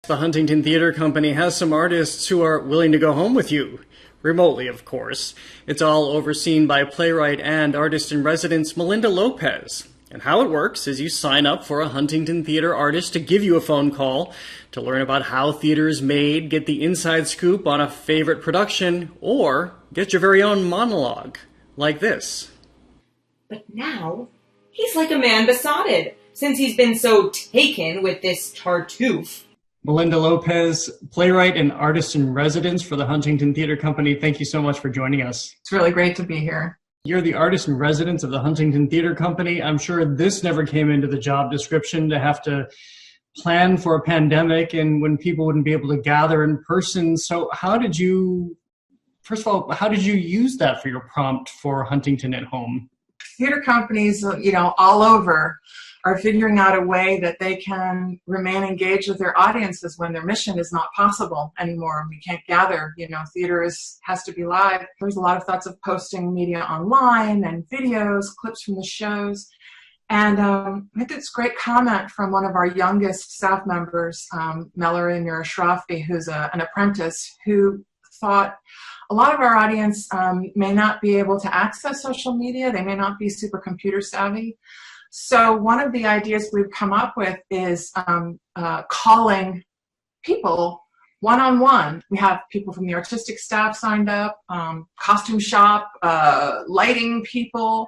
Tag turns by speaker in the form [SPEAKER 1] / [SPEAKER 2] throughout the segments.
[SPEAKER 1] The Huntington Theatre Company has some artists who are willing to go home with you. Remotely, of course. It's all overseen by playwright and artist-in-residence Melinda Lopez. And how it works is you sign up for a Huntington Theatre artist to give you a phone call to learn about how theater is made, get the inside scoop on a favorite production, or get your very own monologue, like this.
[SPEAKER 2] But now, he's like a man besotted, since he's been so taken with this Tartuffe.
[SPEAKER 1] Melinda Lopez, playwright and artist-in-residence for the Huntington Theatre Company, thank you so much for joining us.
[SPEAKER 3] It's really great to be here.
[SPEAKER 1] You're the artist-in-residence of the Huntington Theatre Company. I'm sure this never came into the job description to have to plan for a pandemic and when people wouldn't be able to gather in person. So how did you use that for your prompt for Huntington at Home?
[SPEAKER 3] Theater companies, all over are figuring out a way that they can remain engaged with their audiences when their mission is not possible anymore. We can't gather, theater has to be live. There's a lot of thoughts of posting media online and videos, clips from the shows. And I had this great comment from one of our youngest staff members, Melinda Lopez, who's an apprentice, who thought a lot of our audience may not be able to access social media. They may not be super computer savvy. So one of the ideas we've come up with is calling people one-on-one. We have people from the artistic staff signed up, costume shop, lighting people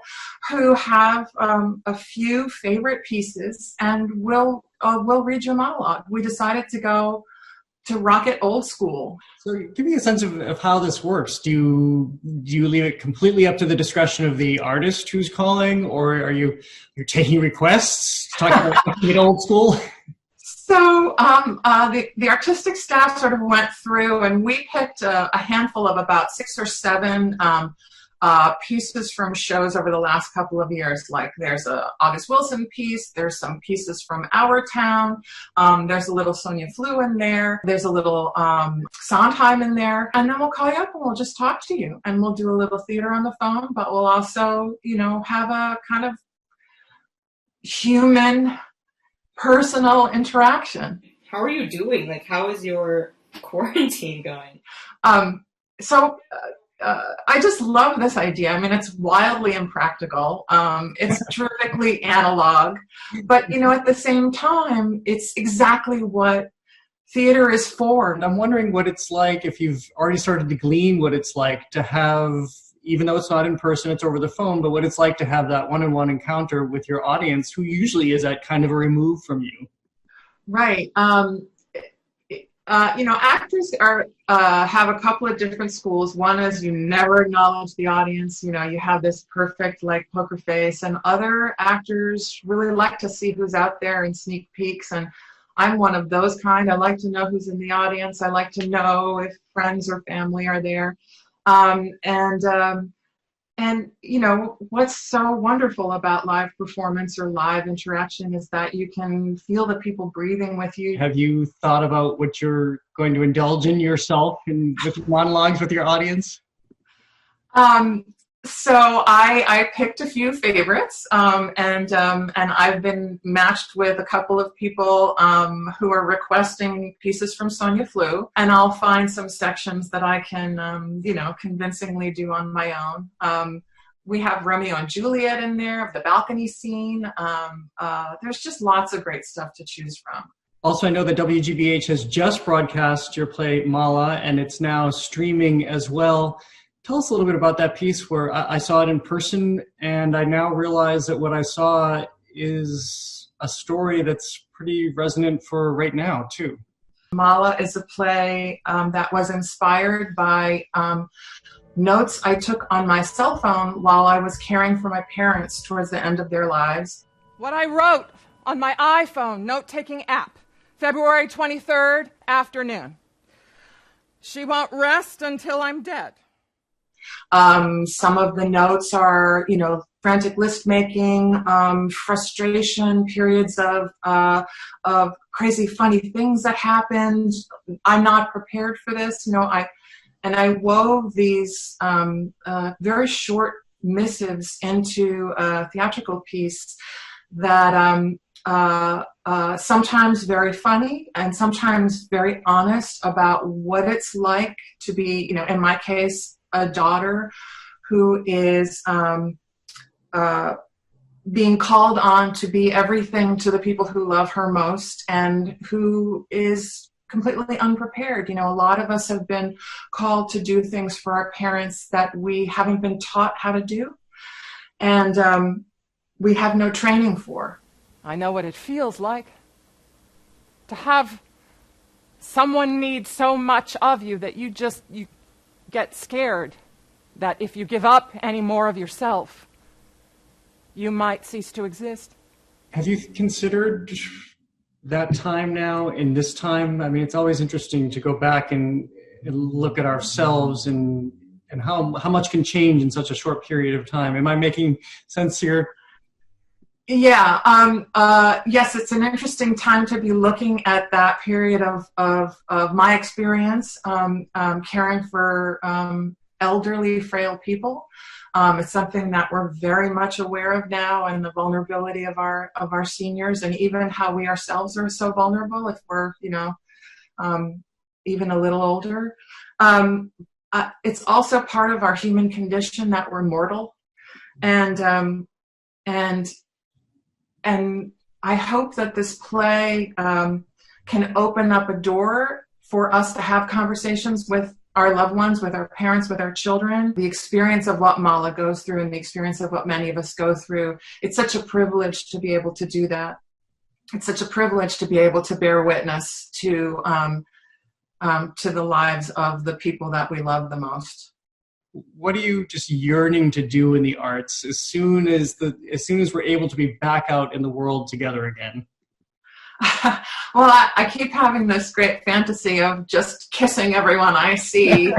[SPEAKER 3] who have a few favorite pieces, and we'll read your monologue. We decided to rock it old school.
[SPEAKER 1] So give me a sense of how this works. Do you leave it completely up to the discretion of the artist who's calling, or you're taking requests, talking about it old school?
[SPEAKER 3] So the artistic staff sort of went through, and we picked a handful of about 6 or 7 pieces from shows over the last couple of years. Like there's a August Wilson piece, there's some pieces from Our Town, there's a little Sonia Flew in there, there's a little Sondheim in there, and then we'll call you up and we'll just talk to you, and we'll do a little theater on the phone, but we'll also, have a kind of human, personal interaction.
[SPEAKER 2] How are you doing? Like, how is your quarantine going?
[SPEAKER 3] I just love this idea. I mean, it's wildly impractical. It's terrifically analog. But, at the same time, it's exactly what theater is for.
[SPEAKER 1] And I'm wondering what it's like, if you've already started to glean what it's like to have, even though it's not in person, it's over the phone, but what it's like to have that one-on-one encounter with your audience, who usually is at kind of a remove from you.
[SPEAKER 3] Right. Actors have a couple of different schools. One is you never acknowledge the audience. You have this perfect poker face, and other actors really like to see who's out there and sneak peeks. And I'm one of those kind. I like to know who's in the audience. I like to know if friends or family are there. And what's so wonderful about live performance or live interaction is that you can feel the people breathing with you.
[SPEAKER 1] Have you thought about what you're going to indulge in yourself and with monologues with your audience?
[SPEAKER 3] So I picked a few favorites, and I've been matched with a couple of people who are requesting pieces from Sonia Flew, and I'll find some sections that I can, convincingly do on my own. We have Romeo and Juliet in there, of the balcony scene. There's just lots of great stuff to choose from.
[SPEAKER 1] Also, I know that WGBH has just broadcast your play Kamala, and it's now streaming as well. Tell us a little bit about that piece where I saw it in person, and I now realize that what I saw is a story that's pretty resonant for right now, too.
[SPEAKER 3] Kamala is a play that was inspired by notes I took on my cell phone while I was caring for my parents towards the end of their lives.
[SPEAKER 4] What I wrote on my iPhone note-taking app, February 23rd, afternoon. She won't rest until I'm dead.
[SPEAKER 3] Some of the notes are, frantic list making, frustration, periods of crazy, funny things that happened. I'm not prepared for this. I wove these very short missives into a theatrical piece that sometimes very funny and sometimes very honest about what it's like to be, in my case, a daughter who is being called on to be everything to the people who love her most and who is completely unprepared. A lot of us have been called to do things for our parents that we haven't been taught how to do, and we have no training for.
[SPEAKER 4] I know what it feels like to have someone need so much of you that you get scared that if you give up any more of yourself, you might cease to exist.
[SPEAKER 1] Have you considered that time now in this time? I mean, it's always interesting to go back and look at ourselves and how much can change in such a short period of time. Am I making sense here?
[SPEAKER 3] Yeah. Yes, it's an interesting time to be looking at that period of my experience caring for elderly, frail people. It's something that we're very much aware of now, and the vulnerability of our seniors, and even how we ourselves are so vulnerable if we're even a little older. It's also part of our human condition that we're mortal, and I hope that this play can open up a door for us to have conversations with our loved ones, with our parents, with our children. The experience of what Mala goes through and the experience of what many of us go through, it's such a privilege to be able to do that. It's such a privilege to be able to bear witness to the lives of the people that we love the most.
[SPEAKER 1] What are you just yearning to do in the arts as soon as we're able to be back out in the world together again?
[SPEAKER 3] Well, I keep having this great fantasy of just kissing everyone I see,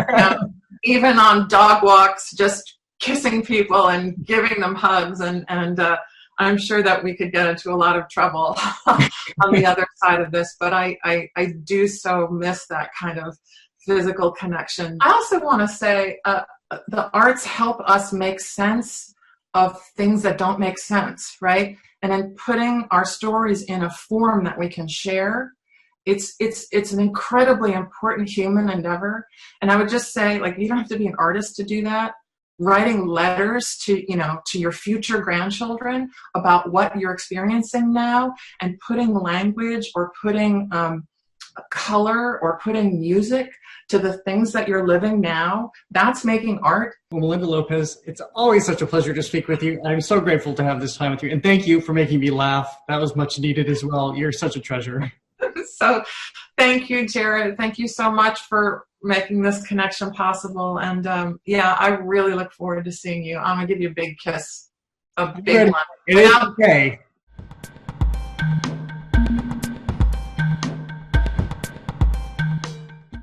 [SPEAKER 3] even on dog walks, just kissing people and giving them hugs, and I'm sure that we could get into a lot of trouble on the other side of this, but I do so miss that kind of physical connection. I also want to say the arts help us make sense of things that don't make sense, right? And then putting our stories in a form that we can share, it's an incredibly important human endeavor. And I would just say, you don't have to be an artist to do that. Writing letters to your future grandchildren about what you're experiencing now, and putting language or putting color or putting music to the things that you're living now, that's making art.
[SPEAKER 1] Well, Melinda Lopez, it's always such a pleasure to speak with you. I'm so grateful to have this time with you. And thank you for making me laugh. That was much needed as well. You're such a treasure.
[SPEAKER 3] So thank you, Jared. Thank you so much for making this connection possible. And I really look forward to seeing you. I'm going to give you a big kiss. A big one.
[SPEAKER 1] It is okay.